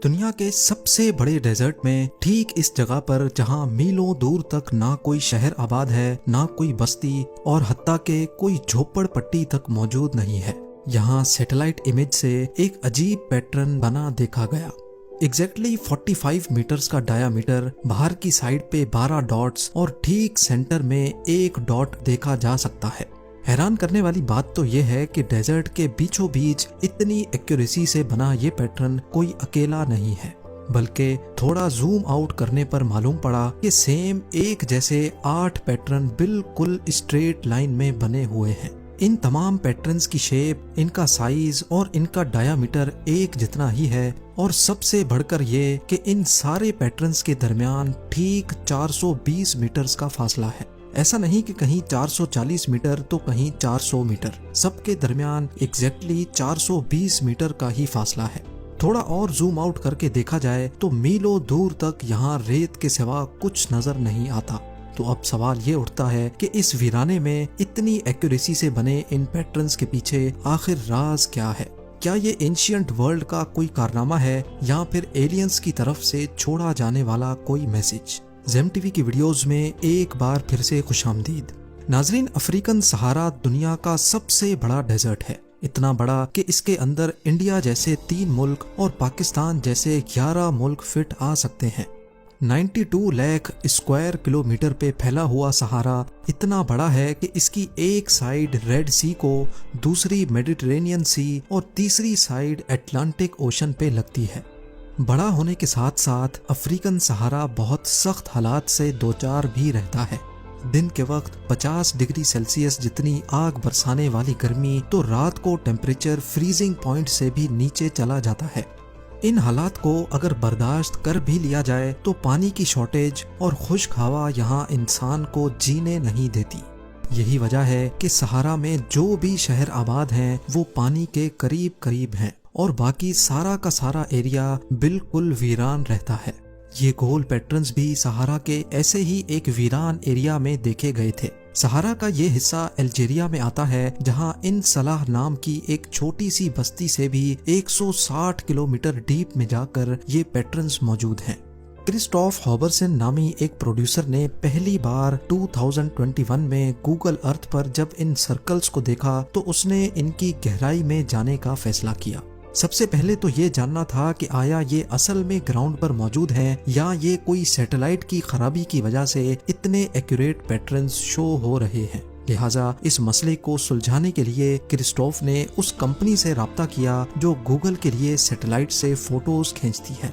दुनिया के सबसे बड़े डेजर्ट में ठीक इस जगह पर जहां मीलों दूर तक ना कोई शहर आबाद है, ना कोई बस्ती और हत्ता के कोई झोपड़पट्टी तक मौजूद नहीं है, यहाँ सैटेलाइट इमेज से एक अजीब पैटर्न बना देखा गया। एग्जैक्टली 45 मीटर्स का डायामीटर, बाहर की साइड पे 12 डॉट्स और ठीक सेंटर में एक डॉट देखा जा सकता है। हैरान करने वाली बात तो यह है कि डेजर्ट के बीचों बीच इतनी एक्यूरेसी से बना ये पैटर्न कोई अकेला नहीं है, बल्कि थोड़ा जूम आउट करने पर मालूम पड़ा कि सेम एक जैसे 8 पैटर्न बिल्कुल स्ट्रेट लाइन में बने हुए हैं। इन तमाम पैटर्न्स की शेप, इनका साइज और इनका डायामीटर एक जितना ही है और सबसे बढ़कर ये कि इन सारे पैटर्न्स के दरमियान ठीक 420 मीटर्स का फासला है। ऐसा नहीं कि कहीं 440 मीटर तो कहीं 400 मीटर, सबके दरमियान एग्जैक्टली 420 मीटर का ही फासला है। थोड़ा और जूम आउट करके देखा जाए तो मीलों दूर तक यहाँ रेत के सिवा कुछ नजर नहीं आता। तो अब सवाल ये उठता है कि इस वीराने में इतनी एक्यूरेसी से बने इन पैटर्न्स के पीछे आखिर राज क्या है? क्या ये एंशिएंट वर्ल्ड का कोई कारनामा है या फिर एलियंस की तरफ से छोड़ा जाने वाला कोई मैसेज? ज़ेम टीवी की वीडियोस में एक बार फिर से खुशामदीद। नाजरीन, अफ्रीकन सहारा दुनिया का सबसे बड़ा डेजर्ट है, इतना बड़ा कि इसके अंदर इंडिया जैसे 3 मुल्क और पाकिस्तान जैसे 11 मुल्क फिट आ सकते हैं। 92 लाख स्क्वायर किलोमीटर पे फैला हुआ सहारा इतना बड़ा है कि इसकी एक साइड रेड सी को, दूसरी मेडिटेरेनियन सी और तीसरी साइड अटलांटिक ओशन पे लगती है। बड़ा होने के साथ साथ अफ्रीकन सहारा बहुत सख्त हालात से दो चार भी रहता है। दिन के वक्त 50 डिग्री सेल्सियस जितनी आग बरसाने वाली गर्मी तो रात को टेम्परेचर फ्रीजिंग पॉइंट से भी नीचे चला जाता है। इन हालात को अगर बर्दाश्त कर भी लिया जाए तो पानी की शॉर्टेज और खुश्क हवा यहाँ इंसान को जीने नहीं देती। यही वजह है कि सहारा में जो भी शहर आबाद हैं वो पानी के करीब करीब हैं और बाकी सारा का सारा एरिया बिल्कुल वीरान रहता है। ये गोल पैटर्न्स भी सहारा के ऐसे ही एक वीरान एरिया में देखे गए थे। सहारा का ये हिस्सा अल्जीरिया में आता है, जहां इन सलाह नाम की एक छोटी सी बस्ती से भी 160 किलोमीटर डीप में जाकर ये पैटर्न्स मौजूद हैं। क्रिस्टोफ हॉबरसन नामी एक प्रोड्यूसर ने पहली बार 2021 में गूगल अर्थ पर जब इन सर्कल्स को देखा तो उसने इनकी गहराई में जाने का फैसला किया। सबसे पहले तो ये जानना था कि आया ये असल में ग्राउंड पर मौजूद हैं या ये कोई सैटेलाइट की खराबी की वजह से इतने एक्यूरेट पैटर्न्स शो हो रहे हैं। लिहाजा इस मसले को सुलझाने के लिए क्रिस्टोफ ने उस कंपनी से राब्ता किया जो गूगल के लिए सैटेलाइट से फोटोज खींचती है।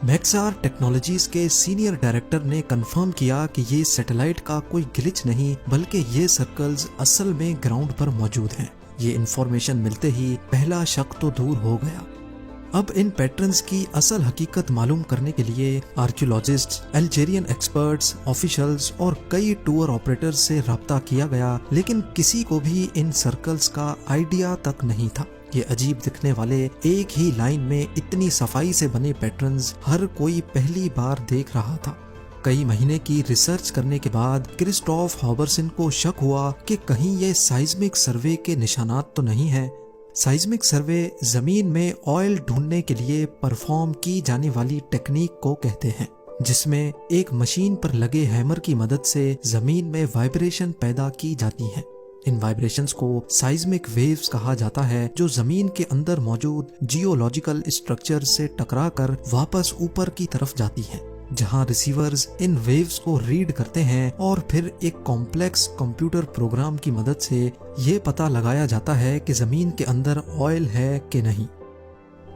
मैक्सार टेक्नोलॉजीज के सीनियर डायरेक्टर ने कंफर्म किया कि ये सैटेलाइट का कोई ग्लिच नहीं, बल्कि ये सर्कल्स असल में ग्राउंड पर मौजूद हैं। ये इंफॉर्मेशन मिलते ही पहला शक तो दूर हो गया। अब इन पैटर्न्स की असल हकीकत मालूम करने के लिए आर्कियोलॉजिस्ट्स, अल्जीरियन एक्सपर्ट्स, ऑफिशियल्स और कई टूर ऑपरेटर्स से राब्ता किया गया, लेकिन किसी को भी इन सर्कल्स का आइडिया तक नहीं था। ये अजीब दिखने वाले एक ही लाइन में इतनी सफाई से बने पैटर्न्स हर कोई पहली बार देख रहा था। कई महीने की रिसर्च करने के बाद क्रिस्टोफ हॉबरसन को शक हुआ कि कहीं ये साइज्मिक सर्वे के निशानात तो नहीं है। साइज्मिक सर्वे जमीन में ऑयल ढूंढने के लिए परफॉर्म की जाने वाली टेक्निक को कहते हैं, जिसमें एक मशीन पर लगे हैमर की मदद से जमीन में वाइब्रेशन पैदा की जाती है। इन वाइब्रेशंस को साइज्मिक वेव्स कहा जाता है, जो जमीन के अंदर मौजूद जियोलॉजिकल स्ट्रक्चर से टकराकर वापस ऊपर की तरफ जाती हैं, जहां रिसीवर्स इन वेव्स को रीड करते हैं और फिर एक कॉम्प्लेक्स कंप्यूटर प्रोग्राम की मदद से ये पता लगाया जाता है कि जमीन के अंदर ऑयल है कि नहीं।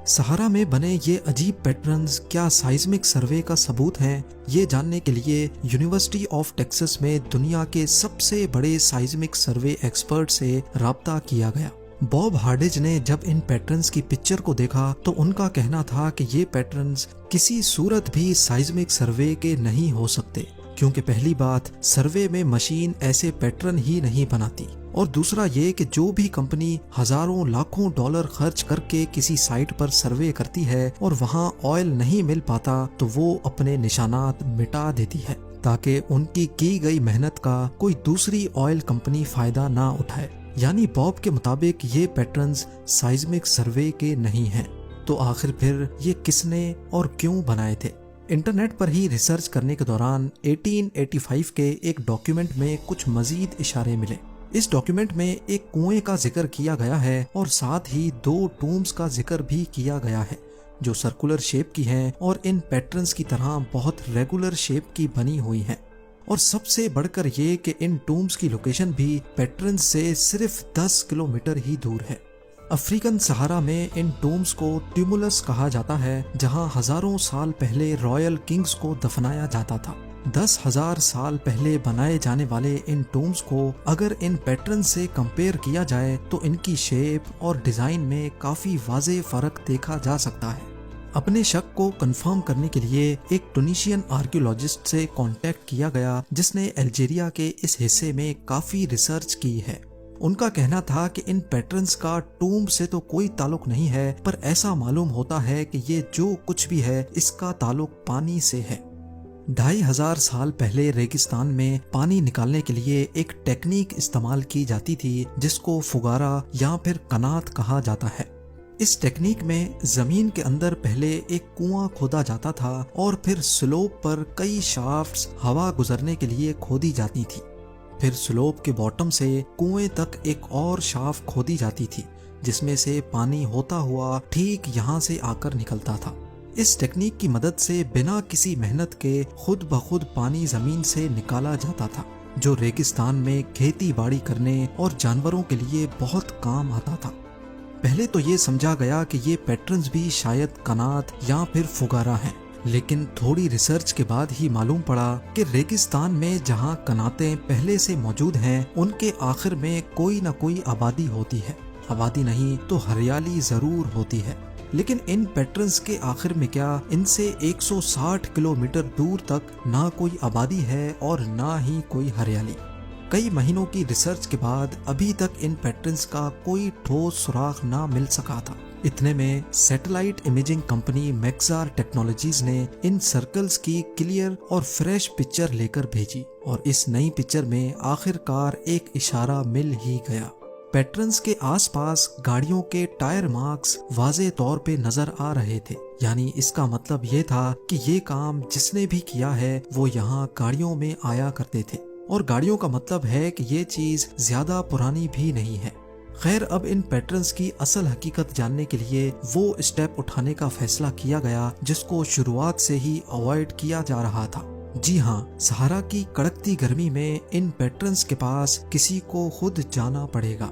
सहारा में बने ये अजीब पैटर्न्स क्या साइज्मिक सर्वे का सबूत हैं? ये जानने के लिए यूनिवर्सिटी ऑफ टेक्सास में दुनिया के सबसे बड़े साइज्मिक सर्वे एक्सपर्ट से राब्ता किया गया। बॉब हार्डिज ने जब इन पैटर्न्स की पिक्चर को देखा तो उनका कहना था कि ये पैटर्न्स किसी सूरत भी साइज्मिक सर्वे के नहीं हो सकते, क्योंकि पहली बात, सर्वे में मशीन ऐसे पैटर्न ही नहीं बनाती, और दूसरा ये कि जो भी कंपनी हजारों लाखों डॉलर खर्च करके किसी साइट पर सर्वे करती है और वहां ऑयल नहीं मिल पाता तो वो अपने निशानात मिटा देती है, ताकि उनकी की गई मेहनत का कोई दूसरी ऑयल कंपनी फायदा ना उठाए। यानी बॉब के मुताबिक ये पैटर्न्स साइज्मिक सर्वे के नहीं हैं। तो आखिर फिर ये किसने और क्यों बनाए थे? इंटरनेट पर ही रिसर्च करने के दौरान 1885 के एक डॉक्यूमेंट में कुछ मजीद इशारे मिले। इस डॉक्यूमेंट में एक कुएं का जिक्र किया गया है और साथ ही 2 टूम्स का जिक्र भी किया गया है जो सर्कुलर शेप की हैं और इन पैटर्न्स की तरह बहुत रेगुलर शेप की बनी हुई हैं। और सबसे बढ़कर ये कि इन टूम्स की लोकेशन भी पैटर्न्स से सिर्फ 10 किलोमीटर ही दूर है। अफ्रीकन सहारा में इन टूम्स को ट्यूमुलस कहा जाता है, जहां हजारों साल पहले रॉयल किंग्स को दफनाया जाता था। 10,000 साल पहले बनाए जाने वाले इन टूम्स को अगर इन पैटर्न से कंपेयर किया जाए तो इनकी शेप और डिजाइन में काफी वाज़ेह फर्क देखा जा सकता है। अपने शक को कंफर्म करने के लिए एक टूनिशियन आर्कियोलॉजिस्ट से कांटेक्ट किया गया जिसने अल्जीरिया के इस हिस्से में काफी रिसर्च की है। उनका कहना था कि इन पैटर्न्स का टूम्ब से तो कोई ताल्लुक नहीं है, पर ऐसा मालूम होता है कि ये जो कुछ भी है इसका ताल्लुक पानी से है। 2,500 साल पहले रेगिस्तान में पानी निकालने के लिए एक टेक्निक इस्तेमाल की जाती थी जिसको फुगारा या फिर कनात कहा जाता है। इस टेक्निक में जमीन के अंदर पहले एक कुआं खोदा जाता था और फिर स्लोप पर कई शाफ्ट्स हवा गुजरने के लिए खोदी जाती थी। फिर स्लोप के बॉटम से कुएं तक एक और शाफ्ट खोदी जाती थी जिसमें से पानी होता हुआ ठीक यहाँ से आकर निकलता था। इस टेक्निक की मदद से बिना किसी मेहनत के खुद ब खुद पानी जमीन से निकाला जाता था, जो रेगिस्तान में खेती बाड़ी करने और जानवरों के लिए बहुत काम आता था। पहले तो ये समझा गया कि ये पैटर्न्स भी शायद कनात या फिर फुगारा हैं, लेकिन थोड़ी रिसर्च के बाद ही मालूम पड़ा कि रेगिस्तान में जहाँ कनातें पहले से मौजूद हैं उनके आखिर में कोई न कोई आबादी होती है। आबादी नहीं तो हरियाली जरूर होती है, लेकिन इन पैटर्न्स के आखिर में क्या इनसे 160 किलोमीटर दूर तक ना कोई आबादी है और ना ही कोई हरियाली। कई महीनों की रिसर्च के बाद अभी तक इन पैटर्न्स का कोई ठोस सुराग ना मिल सका था। इतने में satellite imaging company Maxar technologies ने इन सर्कल्स की क्लियर और फ्रेश पिक्चर लेकर भेजी और इस नई पिक्चर में आखिरकार एक इशारा मिल ही गया। पैटर्न्स के आसपास गाड़ियों के टायर मार्क्स वाज़ेह तौर पे नजर आ रहे थे, यानी इसका मतलब ये था कि ये काम जिसने भी किया है वो यहाँ गाड़ियों में आया करते थे, और गाड़ियों का मतलब है कि ये चीज ज्यादा पुरानी भी नहीं है। खैर, अब इन पैटर्न्स की असल हकीकत जानने के लिए वो स्टेप उठाने का फैसला किया गया जिसको शुरुआत से ही अवॉइड किया जा रहा था। जी हाँ, सहारा की कड़कती गर्मी में इन पैटर्न्स के पास किसी को खुद जाना पड़ेगा।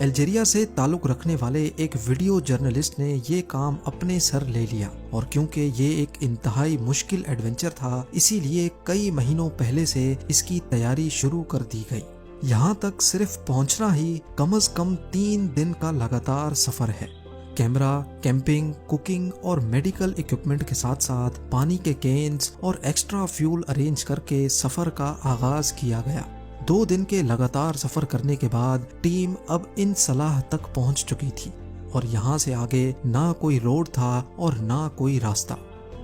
अल्जीरिया से ताल्लुक रखने वाले एक वीडियो जर्नलिस्ट ने ये काम अपने सर ले लिया, और क्योंकि ये एक इंतहाई मुश्किल एडवेंचर था इसीलिए कई महीनों पहले से इसकी तैयारी शुरू कर दी गई। यहाँ तक सिर्फ पहुँचना ही कम से कम 3 दिन का लगातार सफर है। कैमरा, कैंपिंग, कुकिंग और मेडिकल इक्विपमेंट के साथ साथ पानी के केन्स और एक्स्ट्रा फ्यूल अरेंज करके सफर का आगाज किया गया। 2 दिन के लगातार सफर करने के बाद टीम अब इन सलाह तक पहुंच चुकी थी और यहाँ से आगे ना कोई रोड था और ना कोई रास्ता।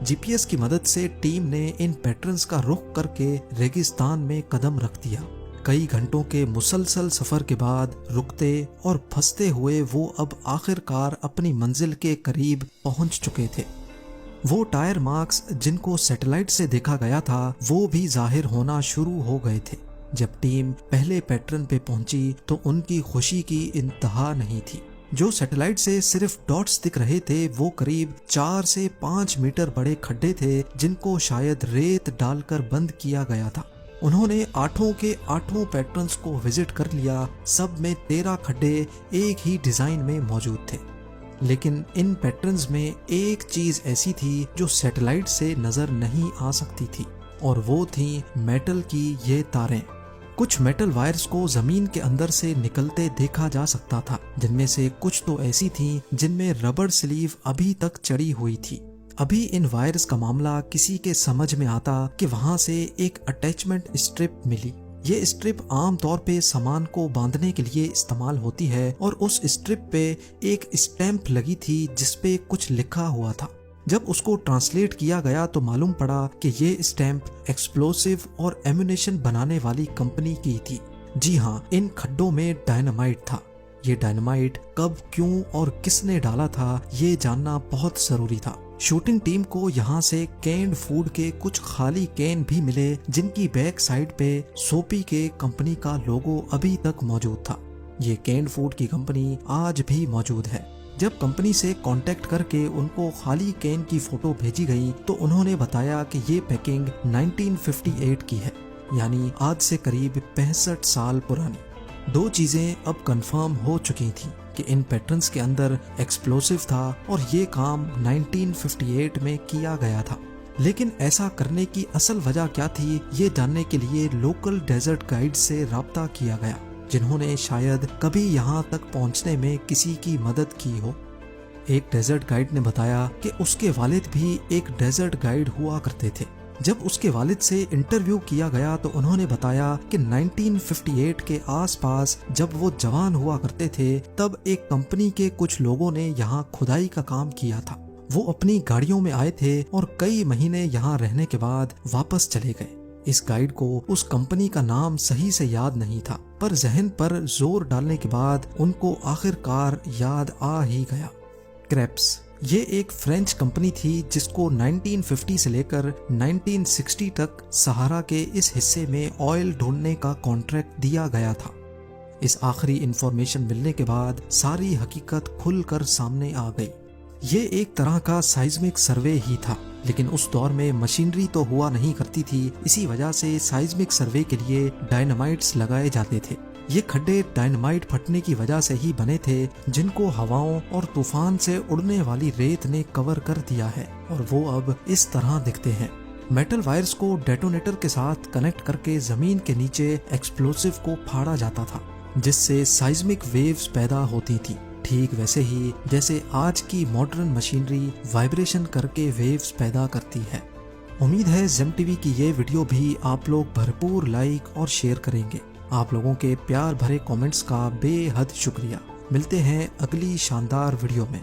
जीपीएस की मदद से टीम ने इन पैटर्न्स का रुख करके रेगिस्तान में कदम रख दिया। कई घंटों के मुसलसल सफर के बाद रुकते और फंसते हुए वो अब आखिरकार अपनी मंजिल के करीब पहुंच चुके थे। वो टायर मार्क्स जिनको सैटेलाइट से देखा गया था वो भी जाहिर होना शुरू हो गए थे। जब टीम पहले पैटर्न पे पहुंची तो उनकी खुशी की इंतहा नहीं थी। जो सैटेलाइट से सिर्फ डॉट्स दिख रहे थे वो करीब 4 से 5 मीटर बड़े खड्डे थे जिनको शायद रेत डालकर बंद किया गया था। उन्होंने 8 के 8 पैटर्न्स को विजिट कर लिया। सब में 13 खड्डे एक ही डिजाइन में मौजूद थे, लेकिन इन पैटर्न्स में एक चीज ऐसी थी जो सैटेलाइट से नजर नहीं आ सकती थी, और वो थी मेटल की ये तारें। कुछ मेटल वायर्स को जमीन के अंदर से निकलते देखा जा सकता था, जिनमें से कुछ तो ऐसी थी जिनमें रबड़ स्लीव अभी तक चढ़ी हुई थी। अभी इन वायर्स का मामला किसी के समझ में आता कि वहां से एक अटैचमेंट स्ट्रिप मिली। ये स्ट्रिप आम तौर पे सामान को बांधने के लिए इस्तेमाल होती है, और उस स्ट्रिप पे एक स्टैंप लगी थी जिसपे कुछ लिखा हुआ था। जब उसको ट्रांसलेट किया गया तो मालूम पड़ा कि ये स्टैंप एक्सप्लोसिव और एम्यूनेशन बनाने वाली कंपनी की थी। जी हाँ, इन खड्डों में डायनामाइट था। ये डायनामाइट कब, क्यों और किसने डाला था, ये जानना बहुत जरूरी था। शूटिंग टीम को यहाँ से कैंड फूड के कुछ खाली कैन भी मिले, जिनकी बैक साइड पे सोपी के कंपनी का लोगो अभी तक मौजूद था। ये कैंड फूड की कंपनी आज भी मौजूद है। जब कंपनी से कांटेक्ट करके उनको खाली कैन की फोटो भेजी गई तो उन्होंने बताया कि ये पैकिंग 1958 की है, यानी आज से करीब 65 साल पुरानी। दो चीजें अब कंफर्म हो चुकी थी कि इन पैटर्न्स के अंदर एक्सप्लोसिव था और ये काम 1958 में किया गया था। लेकिन ऐसा करने की असल वजह क्या थी, ये जानने के लिए लोकल डेजर्ट गाइड से राब्ता किया गया, जिन्होंने शायद कभी यहाँ तक पहुँचने में किसी की मदद की हो। एक डेजर्ट गाइड ने बताया कि उसके वालिद भी एक डेजर्ट गाइड हुआ करते थे। जब उसके वालिद से इंटरव्यू किया गया तो उन्होंने बताया कि 1958 के आसपास जब वो जवान हुआ करते थे, तब एक कंपनी के कुछ लोगों ने यहाँ खुदाई का काम किया था। वो अपनी गाड़ियों में आए थे और कई महीने यहाँ रहने के बाद वापस चले गए। इस गाइड को उस कंपनी का नाम सही से याद नहीं था, पर जहन पर जोर डालने के बाद उनको आखिरकार याद आ ही गया। क्रेप्स ये एक फ्रेंच कंपनी थी जिसको 1950 से लेकर 1960 तक सहारा के इस हिस्से में ऑयल ढूंढने का कॉन्ट्रैक्ट दिया गया था। इस आखिरी इंफॉर्मेशन मिलने के बाद सारी हकीकत खुलकर सामने आ गई। ये एक तरह का साइज्मिक सर्वे ही था, लेकिन उस दौर में मशीनरी तो हुआ नहीं करती थी। इसी वजह से साइज्मिक सर्वे के लिए डायनामाइट्स लगाए जाते थे। ये खड्डे डायनामाइट फटने की वजह से ही बने थे, जिनको हवाओं और तूफान से उड़ने वाली रेत ने कवर कर दिया है और वो अब इस तरह दिखते हैं। मेटल वायर्स को डेटोनेटर के साथ कनेक्ट करके जमीन के नीचे एक्सप्लोसिव को फाड़ा जाता था, जिससे साइज्मिक वेव्स पैदा होती थी। ठीक वैसे ही जैसे आज की मॉडर्न मशीनरी वाइब्रेशन करके वेव्स पैदा करती है। उम्मीद है जेम टीवी की ये वीडियो भी आप लोग भरपूर लाइक और शेयर करेंगे। आप लोगों के प्यार भरे कमेंट्स का बेहद शुक्रिया। मिलते हैं अगली शानदार वीडियो में।